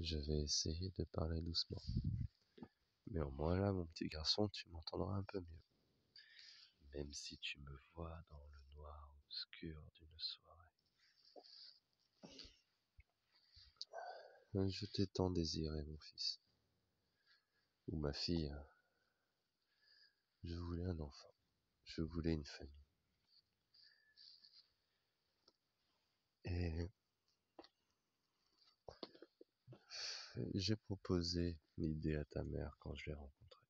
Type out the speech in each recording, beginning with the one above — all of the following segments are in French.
Je vais essayer de parler doucement. Mais au moins là, mon petit garçon, tu m'entendras un peu mieux. Même si tu me vois dans le noir obscur d'une soirée. Je t'ai tant désiré, mon fils. Ou ma fille. Je voulais un enfant. Je voulais une famille. Et j'ai proposé l'idée à ta mère quand je l'ai rencontrée.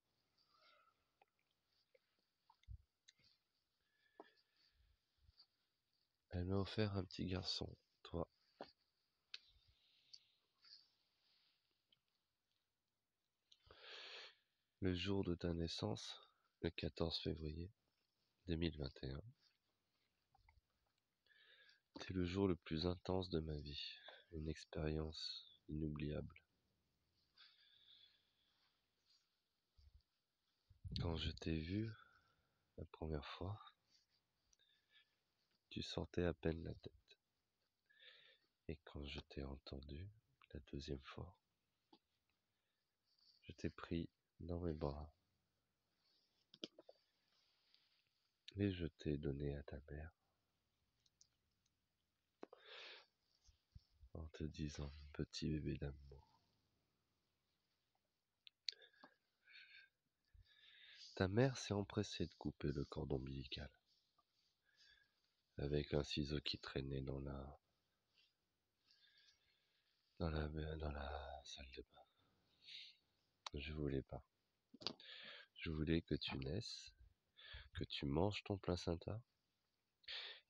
Elle m'a offert un petit garçon, toi. Le jour de ta naissance, le 14 février 2021, c'était le jour le plus intense de ma vie, une expérience inoubliable. Quand je t'ai vu la première fois, tu sortais à peine la tête. Et quand je t'ai entendu la deuxième fois, je t'ai pris dans mes bras et je t'ai donné à ta mère en te disant petit bébé d'amour. Ta mère s'est empressée de couper le cordon ombilical avec un ciseau qui traînait dans la salle de bain. Je voulais pas. Je voulais que tu naisses, que tu manges ton placenta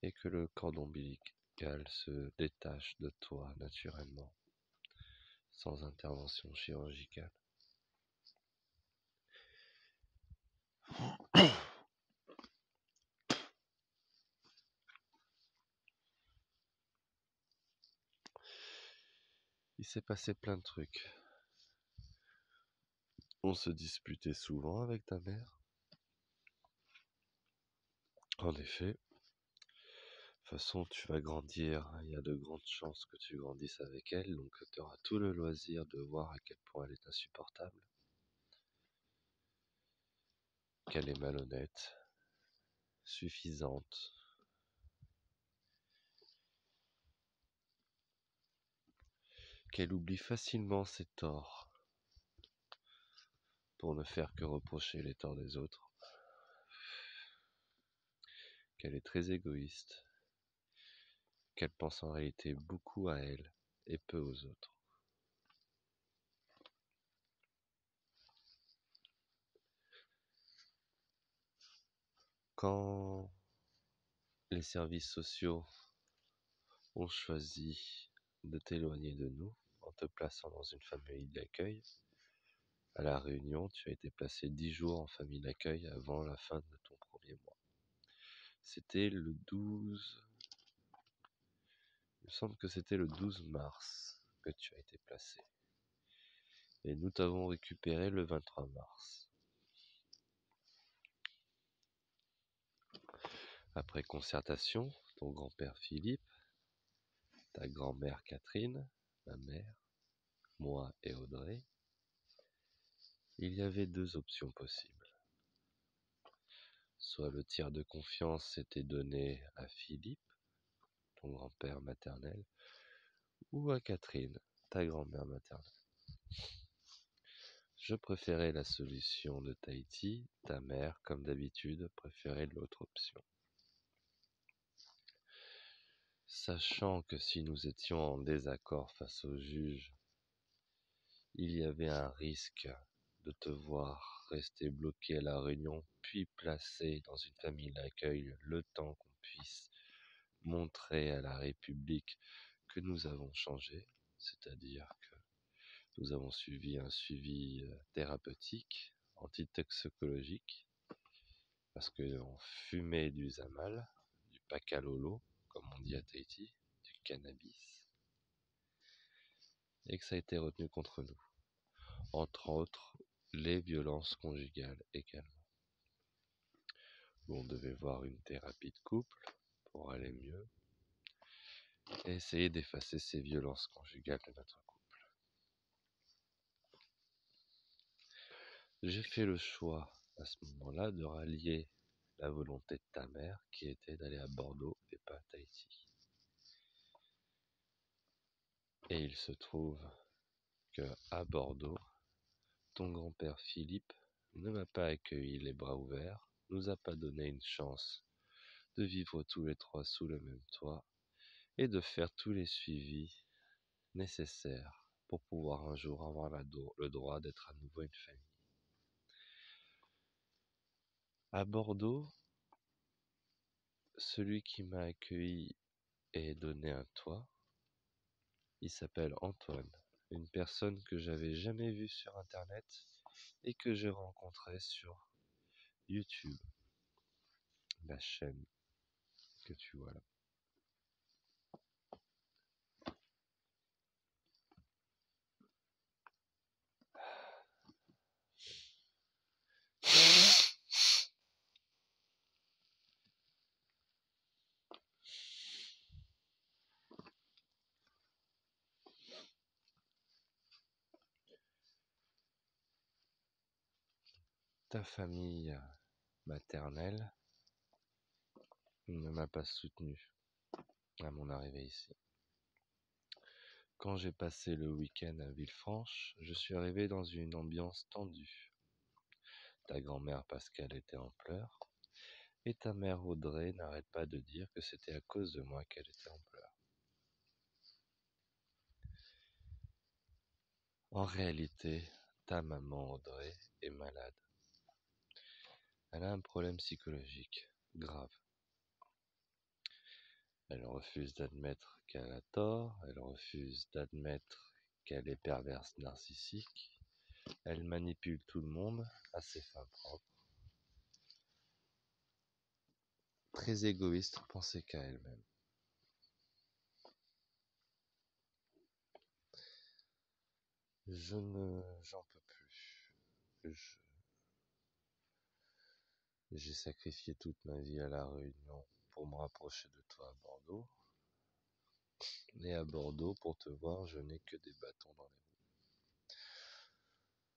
et que le cordon ombilical se détache de toi naturellement, sans intervention chirurgicale. Il s'est passé plein de trucs. On se disputait souvent avec ta mère. En effet, de toute façon, tu vas grandir. Il y a de grandes chances que tu grandisses avec elle, donc tu auras tout le loisir de voir à quel point elle est insupportable, qu'elle est malhonnête, suffisante, qu'elle oublie facilement ses torts pour ne faire que reprocher les torts des autres, qu'elle est très égoïste, qu'elle pense en réalité beaucoup à elle et peu aux autres. Quand les services sociaux ont choisi de t'éloigner de nous en te plaçant dans une famille d'accueil, à La Réunion, tu as été placé 10 jours en famille d'accueil avant la fin de ton premier mois. C'était le 12... Il me semble que c'était le 12 mars que tu as été placé. Et nous t'avons récupéré le 23 mars. Après concertation, ton grand-père Philippe, ta grand-mère Catherine, ma mère, moi et Audrey, il y avait 2 options possibles. Soit le tiers de confiance était donné à Philippe, ton grand-père maternel, ou à Catherine, ta grand-mère maternelle. Je préférais la solution de Tahiti, ta mère, comme d'habitude, préférait l'autre option. Sachant que si nous étions en désaccord face au juge, il y avait un risque de te voir rester bloqué à La Réunion, puis placé dans une famille d'accueil le temps qu'on puisse montrer à la République que nous avons changé, c'est-à-dire que nous avons suivi un suivi thérapeutique, antitoxicologique, parce qu'on fumait du zamal, du pacalolo, comme on dit à Tahiti, du cannabis, et que ça a été retenu contre nous. Entre autres, les violences conjugales également. On devait voir une thérapie de couple pour aller mieux et essayer d'effacer ces violences conjugales de notre couple. J'ai fait le choix, à ce moment-là, de rallier la volonté de ta mère, qui était d'aller à Bordeaux et pas à Tahiti. Et il se trouve que, à Bordeaux, ton grand-père Philippe ne m'a pas accueilli les bras ouverts, nous a pas donné une chance de vivre tous les trois sous le même toit et de faire tous les suivis nécessaires pour pouvoir un jour avoir le droit d'être à nouveau une famille. À Bordeaux, celui qui m'a accueilli et donné un toit, il s'appelle Antoine, une personne que j'avais jamais vue sur internet et que j'ai rencontrée sur YouTube, la chaîne que tu vois là. Ta famille maternelle ne m'a pas soutenu à mon arrivée ici. Quand j'ai passé le week-end à Villefranche, je suis arrivé dans une ambiance tendue. Ta grand-mère Pascal était en pleurs, et ta mère Audrey n'arrête pas de dire que c'était à cause de moi qu'elle était en pleurs. En réalité, ta maman Audrey est malade. Elle a un problème psychologique grave. Elle refuse d'admettre qu'elle a tort, elle refuse d'admettre qu'elle est perverse narcissique, elle manipule tout le monde à ses fins propres. Très égoïste, pensée qu'à elle-même. J'en peux plus. J'ai sacrifié toute ma vie à La Réunion pour me rapprocher de toi à Bordeaux. Et à Bordeaux, pour te voir, je n'ai que des bâtons dans les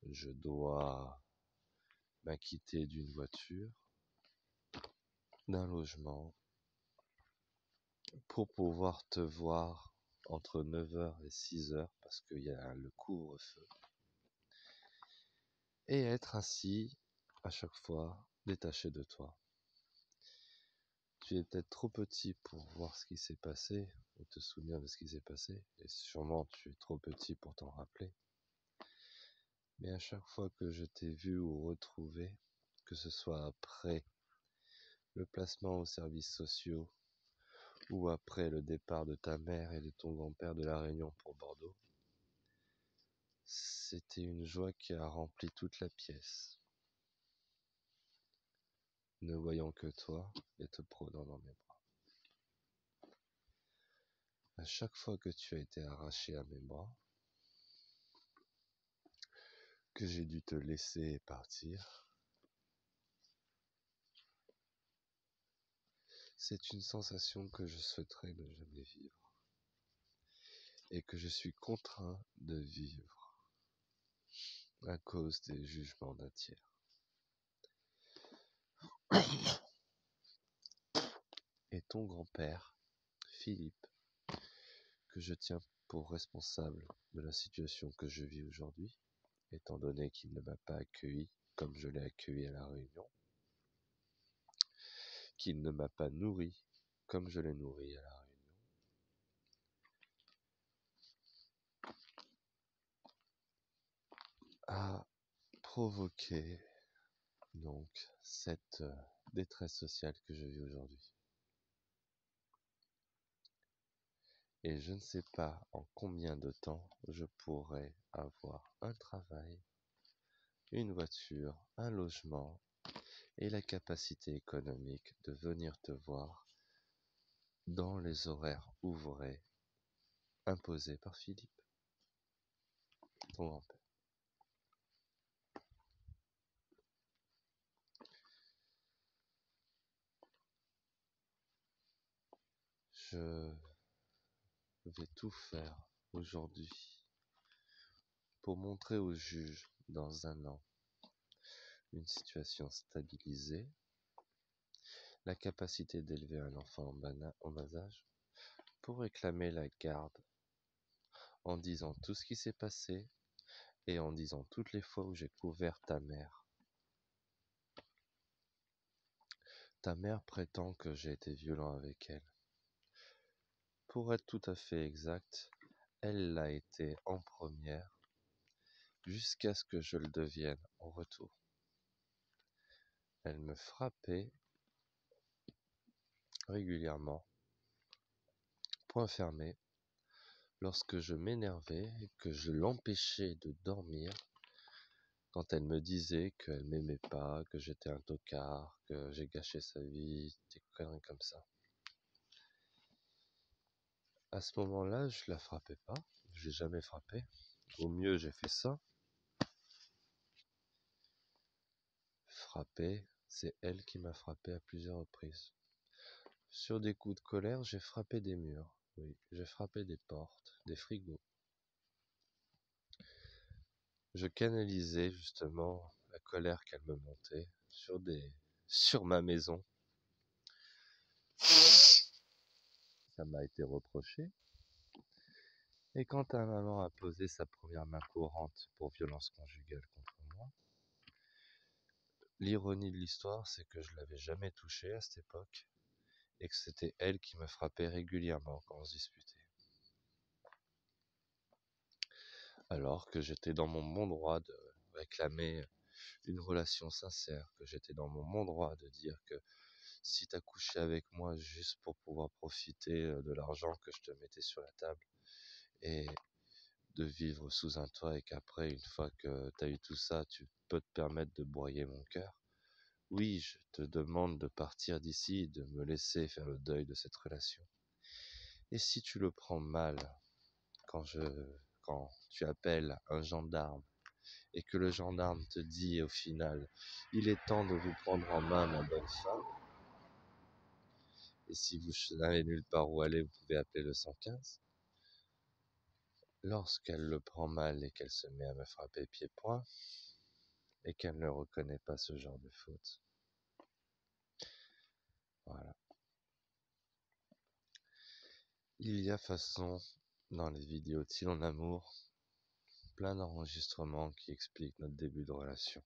roues. Je dois m'acquitter d'une voiture, d'un logement, pour pouvoir te voir entre 9h et 6h, parce qu'il y a le couvre-feu, et être ainsi, à chaque fois, détaché de toi. Tu es peut-être trop petit pour voir ce qui s'est passé, ou te souvenir de ce qui s'est passé, et sûrement tu es trop petit pour t'en rappeler. Mais à chaque fois que je t'ai vu ou retrouvé, que ce soit après le placement aux services sociaux, ou après le départ de ta mère et de ton grand-père de La Réunion pour Bordeaux, c'était une joie qui a rempli toute la pièce, ne voyant que toi et te prenant dans mes bras. À chaque fois que tu as été arraché à mes bras, que j'ai dû te laisser partir, c'est une sensation que je souhaiterais ne jamais vivre et que je suis contraint de vivre à cause des jugements d'un tiers. Et ton grand-père, Philippe, que je tiens pour responsable de la situation que je vis aujourd'hui, étant donné qu'il ne m'a pas accueilli comme je l'ai accueilli à La Réunion, qu'il ne m'a pas nourri comme je l'ai nourri à La Réunion, a provoqué donc cette détresse sociale que je vis aujourd'hui. Et je ne sais pas en combien de temps je pourrai avoir un travail, une voiture, un logement et la capacité économique de venir te voir dans les horaires ouvrés imposés par Philippe, ton grand-père. Je vais tout faire aujourd'hui pour montrer au juge dans un an une situation stabilisée, la capacité d'élever un enfant en bas âge, pour réclamer la garde en disant tout ce qui s'est passé et en disant toutes les fois où j'ai couvert ta mère. Ta mère prétend que j'ai été violent avec elle. Pour être tout à fait exact, elle l'a été en première jusqu'à ce que je le devienne en retour. Elle me frappait régulièrement, point fermé, lorsque je m'énervais et que je l'empêchais de dormir, quand elle me disait qu'elle m'aimait pas, que j'étais un tocard, que j'ai gâché sa vie, des conneries comme ça. À ce moment-là, je la frappais pas, je l'ai jamais frappée. Au mieux, j'ai fait ça. Frapper, c'est elle qui m'a frappé à plusieurs reprises. Sur des coups de colère, j'ai frappé des murs. Oui, j'ai frappé des portes, des frigos. Je canalisais justement la colère qu'elle me montait sur ma maison. Ça m'a été reproché. Et quand ta maman a posé sa première main courante pour violence conjugale contre moi, l'ironie de l'histoire, c'est que je l'avais jamais touchée à cette époque et que c'était elle qui me frappait régulièrement quand on se disputait. Alors que j'étais dans mon bon droit de réclamer une relation sincère, que j'étais dans mon bon droit de dire que si t'as couché avec moi juste pour pouvoir profiter de l'argent que je te mettais sur la table et de vivre sous un toit et qu'après, une fois que t'as eu tout ça, tu peux te permettre de broyer mon cœur. Oui, je te demande de partir d'ici, de me laisser faire le deuil de cette relation. Et si tu le prends mal, quand tu appelles un gendarme et que le gendarme te dit au final, il est temps de vous prendre en main, ma bonne femme, et si vous n'avez nulle part où aller, vous pouvez appeler le 115. Lorsqu'elle le prend mal et qu'elle se met à me frapper pieds-poings, et qu'elle ne reconnaît pas ce genre de faute. Voilà. Il y a façon, dans les vidéos de Si l'on amour, plein d'enregistrements qui expliquent notre début de relation.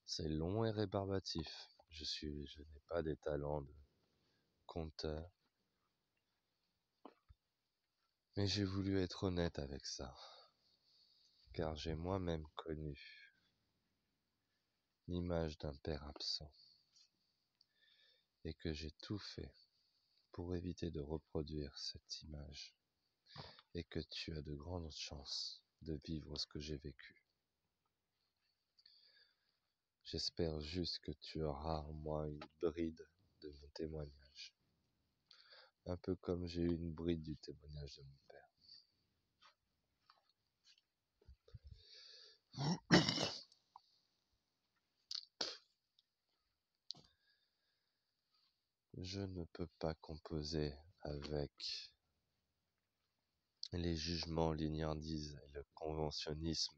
C'est long et rébarbatif. Je n'ai pas des talents de conteur. Mais j'ai voulu être honnête avec ça. Car j'ai moi-même connu l'image d'un père absent. Et que j'ai tout fait pour éviter de reproduire cette image. Et que tu as de grandes chances de vivre ce que j'ai vécu. J'espère juste que tu auras en moins une bride de mon témoignage. Un peu comme j'ai eu une bride du témoignage de mon père. Je ne peux pas composer avec les jugements lignardises et le conventionnisme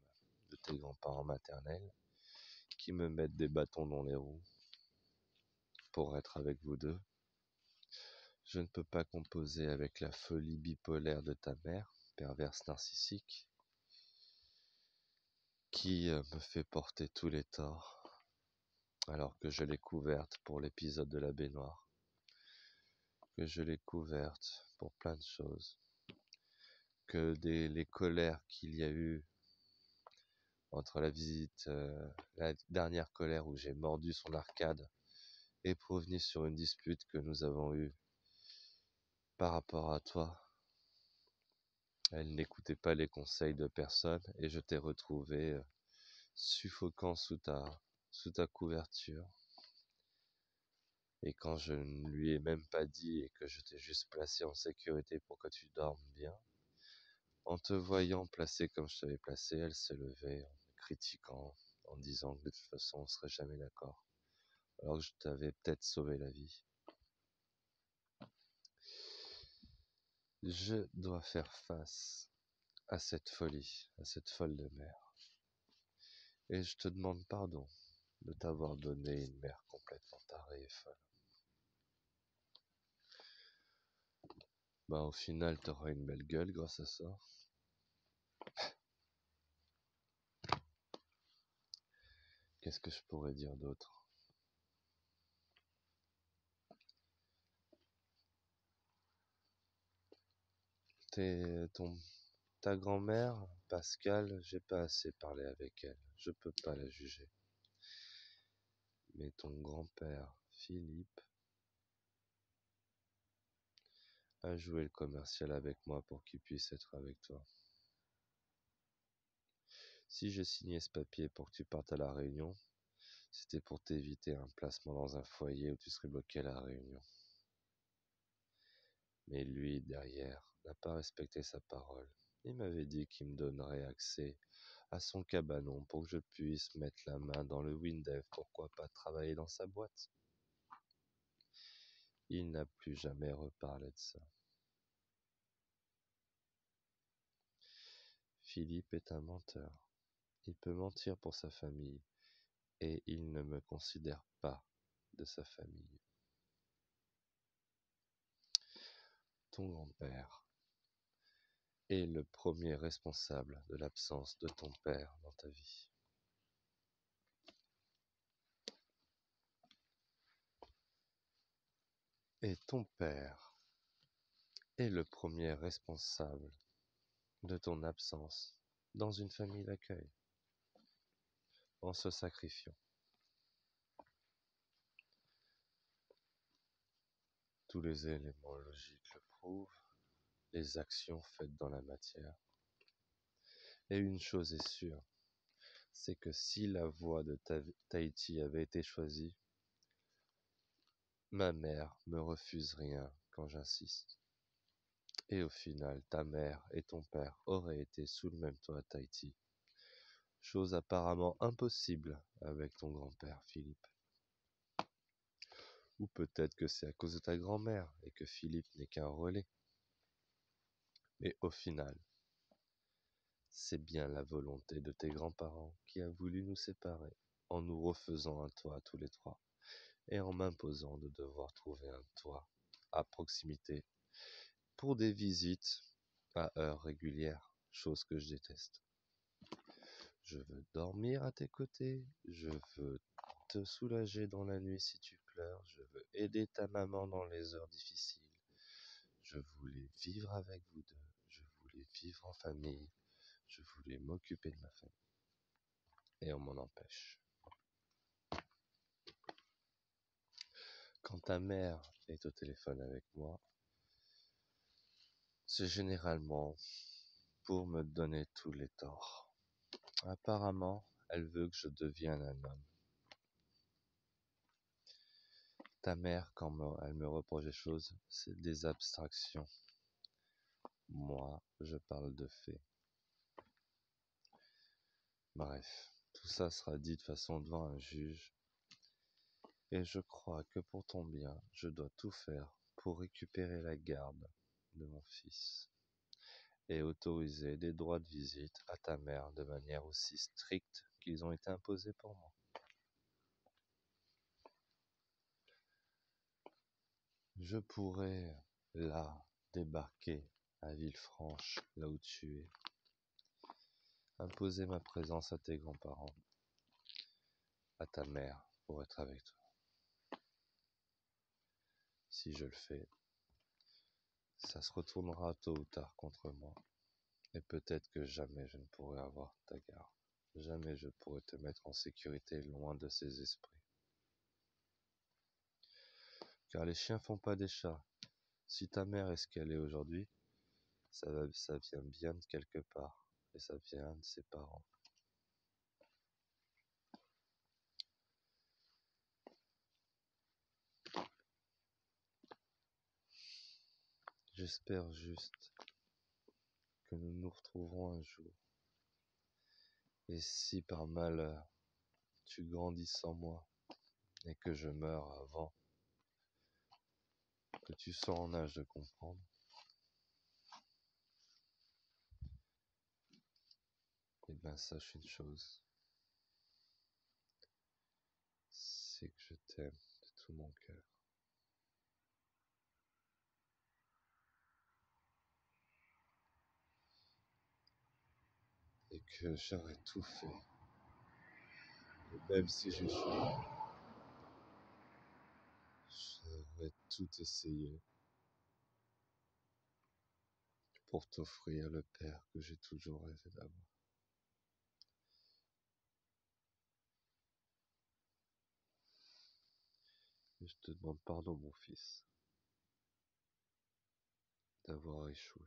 de tes grands-parents maternels qui me mettent des bâtons dans les roues pour être avec vous deux. Je ne peux pas composer avec la folie bipolaire de ta mère, perverse narcissique, qui me fait porter tous les torts, alors que je l'ai couverte pour l'épisode de la baignoire, que je l'ai couverte pour plein de choses, que les colères qu'il y a eu entre la dernière colère où j'ai mordu son arcade est provenue sur une dispute que nous avons eue par rapport à toi. Elle n'écoutait pas les conseils de personne et je t'ai retrouvé suffocant sous ta couverture. Et quand je ne lui ai même pas dit et que je t'ai juste placé en sécurité pour que tu dormes bien, en te voyant placé comme je t'avais placé, elle s'est levée en me critiquant, en disant que de toute façon on serait jamais d'accord, alors que je t'avais peut-être sauvé la vie. Je dois faire face à cette folie, à cette folle de mère. Et je te demande pardon de t'avoir donné une mère complètement tarée et folle. Bah au final, t'auras une belle gueule grâce à ça. Qu'est-ce que je pourrais dire d'autre? Ta grand-mère, Pascal, j'ai pas assez parlé avec elle. Je peux pas la juger. Mais ton grand-père, Philippe, a joué le commercial avec moi pour qu'il puisse être avec toi. Si j'ai signé ce papier pour que tu partes à La Réunion, c'était pour t'éviter un placement dans un foyer où tu serais bloqué à La Réunion. Mais lui, derrière, n'a pas respecté sa parole. Il m'avait dit qu'il me donnerait accès à son cabanon pour que je puisse mettre la main dans le Windev, pourquoi pas travailler dans sa boîte. Il n'a plus jamais reparlé de ça. Philippe est un menteur. Il peut mentir pour sa famille et il ne me considère pas de sa famille. Ton grand-père est le premier responsable de l'absence de ton père dans ta vie. Et ton père est le premier responsable de ton absence dans une famille d'accueil, en se sacrifiant. Tous les éléments logiques le prouvent, les actions faites dans la matière. Et une chose est sûre, c'est que si la voie de Tahiti avait été choisie, ma mère me refuse rien quand j'insiste. Et au final, ta mère et ton père auraient été sous le même toit à Tahiti. Chose apparemment impossible avec ton grand-père, Philippe. Ou peut-être que c'est à cause de ta grand-mère et que Philippe n'est qu'un relais. Mais au final, c'est bien la volonté de tes grands-parents qui a voulu nous séparer en nous refaisant un toit tous les trois et en m'imposant de devoir trouver un toit à proximité pour des visites à heures régulières, chose que je déteste. Je veux dormir à tes côtés, je veux te soulager dans la nuit si tu pleures, je veux aider ta maman dans les heures difficiles. Je voulais vivre avec vous deux, je voulais vivre en famille, je voulais m'occuper de ma famille. Et on m'en empêche. Quand ta mère est au téléphone avec moi, c'est généralement pour me donner tous les torts. Apparemment, elle veut que je devienne un homme. Ta mère, quand elle me reproche des choses, c'est des abstractions. Moi, je parle de faits. Bref, tout ça sera dit de façon devant un juge. Et je crois que pour ton bien, je dois tout faire pour récupérer la garde de mon fils et autoriser des droits de visite à ta mère de manière aussi stricte qu'ils ont été imposés pour moi. Je pourrais, là, débarquer à Villefranche, là où tu es, imposer ma présence à tes grands-parents, à ta mère, pour être avec toi. Si je le fais, ça se retournera tôt ou tard contre moi. Et peut-être que jamais je ne pourrai avoir ta garde. Jamais je pourrai te mettre en sécurité loin de ces esprits. Car les chiens font pas des chats. Si ta mère est ce qu'elle est aujourd'hui, ça vient bien de quelque part. Et ça vient de ses parents. J'espère juste que nous nous retrouverons un jour. Et si par malheur tu grandis sans moi et que je meurs avant que tu sois en âge de comprendre, eh bien sache une chose, sais que je t'aime de tout mon cœur et que j'aurais tout fait, et même si j'échoue, j'aurais tout essayé pour t'offrir le père que j'ai toujours rêvé d'avoir. Et je te demande pardon, mon fils, d'avoir échoué.